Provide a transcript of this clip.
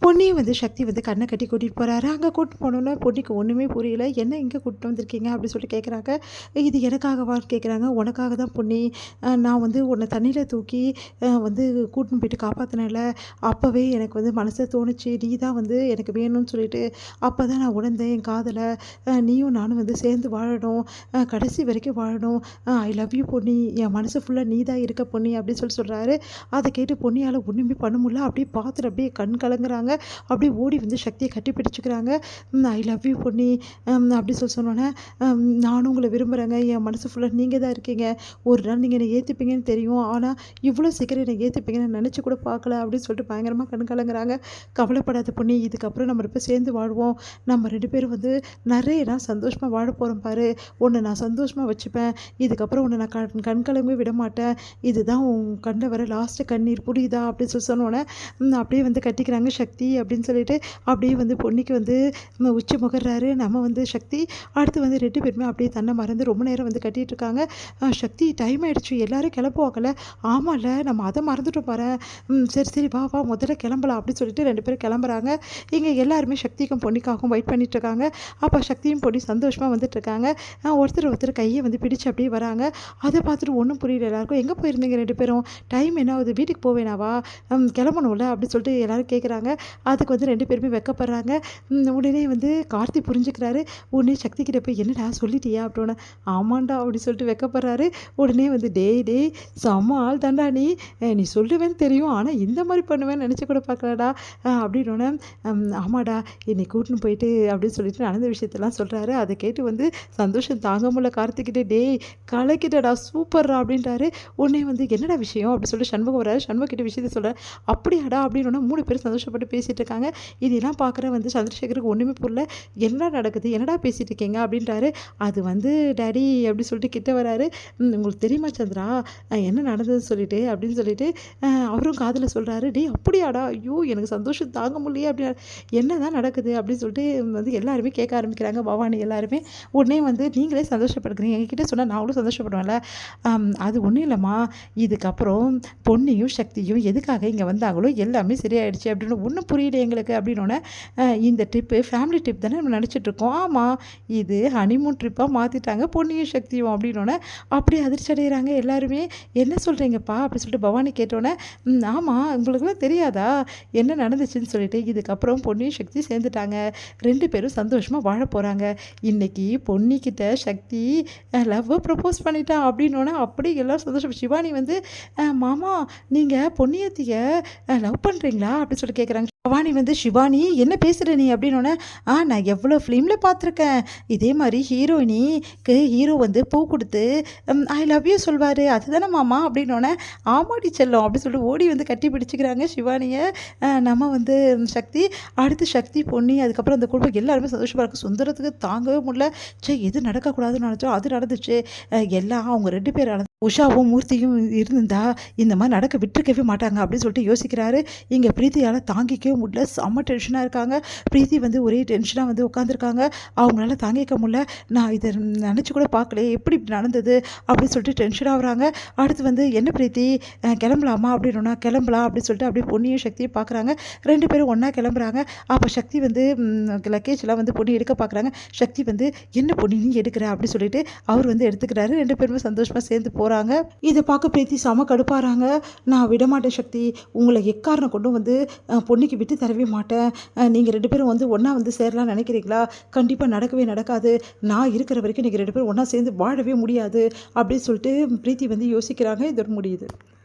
பொன்னியும் வந்து சக்தி வந்து கண்ணை கட்டி கூட்டிகிட்டு போகிறாரு. அங்கே கூட்டிட்டு போனோன்னா பொன்னிக்கு ஒன்றுமே புரியல. என்ன இங்கே கூட்டிட்டு வந்திருக்கீங்க அப்படின்னு சொல்லிட்டு கேட்குறாங்க. இது எனக்காகவான்னு கேட்குறாங்க. உனக்காக தான் பொன்னி, நான் வந்து உன்னை தண்ணியில் தூக்கி வந்து கூட்டின்னு போயிட்டு காப்பாற்றினல, அப்போவே எனக்கு வந்து மனசில் தோணுச்சு நீ தான் வந்து எனக்கு வேணும்னு சொல்லிட்டு. அப்போ தான் நான் உணர்ந்தேன் என் காதலை, நீயும் நானும் வந்து சேர்ந்து வாழணும், கடைசி வரைக்கும் வாழணும், ஐ லவ் யூ பொன்னி, என் மனசு ஃபுல்லாக நீ தான் இருக்க பொன்னி அப்படின்னு சொல்கிறாரு. அதை கேட்டு பொன்னியால் ஒன்றுமே பண்ண முடியல. அப்படியே பார்த்துட்டு அப்படியே கண் கலங்குறாங்க. அப்படியே ஓடி வந்து சக்தியை கட்டி பிடிச்சிக்கிறாங்க. ஐ லவ் யூ பொன்னி அப்படி சொன்னோன்னே, நானும் உங்களை விரும்புகிறேங்க, என் மனசு ஃபுல்லாக நீங்கள் தான் இருக்கீங்க, ஒரு நாள் நீங்கள் என்னை ஏற்றுப்பீங்கன்னு தெரியும், ஆனால் இவ்வளோ சீக்கிரம் என்னை ஏற்றுப்பீங்கன்னு நினச்சி கூட பார்க்கல அப்படின்னு சொல்லிட்டு பயங்கரமாக கண் கலங்குறாங்க. கவலைப்படாத பொன்னி, இதுக்கப்புறம் நம்ம இப்போ சேர்ந்து வாழ்வோம், நம்ம 2 பேரும் வந்து நிறைய நான் சந்தோஷமாக வாழ போகிறோம் பாரு, உன்னை நான் சந்தோஷமாக வச்சுப்பேன், இதுக்கப்புறம் உன்னை நான் கண் கலங்கவே விட மாட்டேன், இதுதான் உன் கண்ட வர லாஸ்ட்டு கண்ணீர் புரியுதா அப்படின்னு சொன்னோன்னே அப்படியே வந்து கட்டிக்கிறாங்க சக்தி அப்படின்னு சொல்லிட்டு. அப்படியே வந்து பொன்னிக்கு வந்து உச்சி முகர்றாரு நம்ம வந்து சக்தி. அடுத்து வந்து 2 பேருமே அப்படியே தன்னை மறந்து ரொம்ப நேரம் வந்து கட்டிகிட்டு இருக்காங்க. சக்தி டைம் ஆகிடுச்சு, எல்லோரும் கிளம்புவாங்கல்ல, ஆமாம்ல நம்ம அதை மறந்துட்டோம் பாரு, சரி சரி வா வா முதல்ல கிளம்பலாம் அப்படின்னு சொல்லிட்டு 2 பேரும் கிளம்புறாங்க. இங்கே எல்லாருமே சக்திக்கும் பொன்னிக்காகவும் வெயிட் பண்ணிட்டுருக்காங்க. அப்போ சக்தியும் பொன்னி சந்தோஷமாக வந்துட்டுருக்காங்க. ஒருத்தர் கையை வந்து பிடிச்சு அப்படியே வராங்க. அதை பார்த்துட்டு ஒன்றும் புரியல எல்லாருக்கும். எங்கே போயிருந்தீங்க 2 பேரும், டைம் என்ன ஆகுது, வீட்டுக்கு போவேனாவா, கிளம்பணும்ல அப்படின்னு சொல்லிட்டு எல்லோரும் கேட்குறாங்க. அதுக்கு வந்து 2 பேருமே வெக்கப்படுறாங்க. உடனே வந்து கார்த்தி புரிஞ்சுக்கிறாரு. உடனே சக்தி கிட்ட போய் என்னடா சொல்லிட்டியா அப்படின்னா, ஆமாண்டா அப்படின்னு சொல்லிட்டு வெக்கப்படுறாரு. உடனே வந்து டேய் செம்ம ஆள் தாண்டா நீ சொல்லுவேன்னு தெரியும், ஆனால் இந்த மாதிரி பண்ணுவேன்னு நினச்சி கூட பார்க்கலடா அப்படின்னோடனே, ஆமாடா என்னை கூட்டின்னு போயிட்டு அப்படின்னு சொல்லிட்டு நடந்த விஷயத்தெல்லாம் சொல்கிறாரு. அதை கேட்டு வந்து சந்தோஷம் தாங்க முடியல கார்த்திக்கிட்டே, டேய் கலக்கிட்டடா சூப்பர்ரா அப்படின்றாரு. உடனே வந்து என்னடா விஷயம் அப்படின்னு சொல்லிட்டு சண்முகம் வராரு. சண்முகம் கிட்ட விஷயத்த சொல்கிறார். அப்படியாடா அப்படின்னு 3 பேரும் சந்தோஷப்பட்டு பேசிகிட்டு இருக்காங்க. இதெல்லாம் பார்க்குற வந்து சந்திரசேகருக்கு ஒன்றுமே புரியல. என்ன நடக்குது, என்னடா பேசிகிட்டு இருக்கீங்க அப்படின்றாரு. அது வந்து டேடி அப்படி சொல்லிட்டு கிட்ட வராரு. உங்களுக்கு தெரியுமா சந்திரா என்ன நடந்ததுன்னு சொல்லிட்டு அப்படின்னு சொல்லிட்டு அவரும் காதில் சொல்கிறாரு. டேய் அப்படியாடா, ஐயோ எனக்கு சந்தோஷம் தாங்க முடியலையே அப்படின்னா, என்ன தான் நடக்குது அப்படின்னு சொல்லிட்டு வந்து எல்லாருமே கேட்க ஆரம்பிக்கிறாங்க. பவானி எல்லாருமே. உடனே வந்து நீங்களே சந்தோஷப்படுறீங்க, எங்ககிட்ட சொன்னால் நாங்களும் சந்தோஷப்படுவேன்ல, அது ஒன்றும் இல்லைம்மா, இதுக்கப்புறம் பொன்னியும் சக்தியும் எதுக்காக இங்கே வந்தாங்களோ எல்லாமே சரியாயிடுச்சு அப்படின்னு. ஒன்றும் புரியல எங்களுக்கு அப்படின்னோடனே, இந்த ட்ரிப்பு ஃபேமிலி ட்ரிப் தானே நம்ம நினச்சிட்ருக்கோம், ஆமாம் இது ஹனிமூன் ட்ரிப்பாக மாற்றிட்டாங்க பொன்னியும் சக்தியும் அப்படின்னோடனே அப்படியே அதிர்ச்சி அடைகிறாங்க எல்லாருமே. என்ன சொல்கிறீங்கப்பா அப்படி சொல்லிட்டு பவானி கேட்டோன்னே, ஆமாம் உங்களுக்குலாம் தெரியாதா என்ன நடந்துச்சுன்னு சொல்லிட்டு, இதுக்கப்புறம் பொன்னியும் சக்தி சேர்ந்துட்டாங்க, 2 பேரும் சந்தோஷமாக வாழ போகிறாங்க, இன்றைக்கி பொன்னிக்கிட்ட சக்தி லவ்வை ப்ரப்போஸ் பண்ணிட்டான் அப்படின்னோடனே அப்படி எல்லாம் சந்தோஷம். சிவானி வந்து மாமா நீங்கள் பொன்னியத்தியை லவ் பண்ணுறீங்களா அப்படின்னு சொல்லி கேட்குறாங்க. பவானி வந்து சிவானி என்ன பேசுகிற நீ அப்படின்னோடனே, நான் எவ்வளோ ஃபிலிமில் பார்த்துருக்கேன், இதே மாதிரி ஹீரோ வந்து பூ கொடுத்து ஐ லவ் யூ சொல்வார், அதுதானே மாமா அப்படின்னோடனே, ஆமாடி செல்லம் அப்படி சொல்லிட்டு ஓடி வந்து கட்டி பிடிச்சிக்கிறாங்க சிவானியை நம்ம வந்து சக்தி. அடுத்து சக்தி பொன்னி அதுக்கப்புறம் அந்த குடும்பம் எல்லாருமே சந்தோஷமாக இருக்குது. சுந்தரத்துக்கு தாங்கவே முடியல. எது நடக்கக்கூடாதுன்னு நினச்சோம் அது நடந்துச்சு. எல்லாம் அவங்க 2 பேர் உஷாவும் மூர்த்தியும் இருந்தா இந்த மாதிரி நடக்க விட்டுருக்கவே மாட்டாங்க அப்படின்னு சொல்லிட்டு யோசிக்கிறாரு. இங்கே பிரீத்தியால் தாங்கிக்கவே முடியல, செம்ம டென்ஷனாக இருக்காங்க. பிரீத்தி வந்து ஒரே டென்ஷனாக வந்து உட்காந்துருக்காங்க. அவங்களால தாங்கிக்க முடியல. நான் இதை நினச்சி கூட பார்க்கல, எப்படி இப்படி நடந்தது அப்படின்னு சொல்லிட்டு டென்ஷன் ஆகுறாங்க. அடுத்து வந்து என்ன பிரீத்தி கிளம்பலாமா அப்படின்னா, கிளம்பலாம் அப்படின்னு சொல்லிட்டு அப்படியே பொன்னியும் சக்தியும் பார்க்குறாங்க. 2 பேரும் ஒன்றா கிளம்புறாங்க. அப்போ சக்தி வந்து லக்கேஜெலாம் வந்து பொன்னி எடுக்க பார்க்குறாங்க. சக்தி வந்து என்ன பொன்னி நீ எடுக்கிற அப்படி சொல்லிட்டு அவர் வந்து எடுத்துக்கிறாரு. 2 பேருமே சந்தோஷமாக சேர்ந்து போகிறாங்க. இதை பார்க்க பிரீத்தி செம கடுப்பாகிறாங்க. நான் விடமாட்டேன் சக்தி, உங்களை எக்காரணம் கொண்டும் வந்து பொன்னிக்கு விட்டு தரவே மாட்டேன், நீங்கள் 2 பேரும் வந்து ஒன்றா வந்து சேரலாம்னு நினைக்கிறீங்களா, கண்டிப்பாக நடக்கவே நடக்காது, நான் இருக்கிற வரைக்கும் நீங்கள் 2 பேரும் ஒன்றா சேர்ந்து வாழவே முடியாது அப்படின்னு சொல்லிட்டு பிரீத்தி வந்து யோசிக்கிறாங்க. இதோட முடியுது.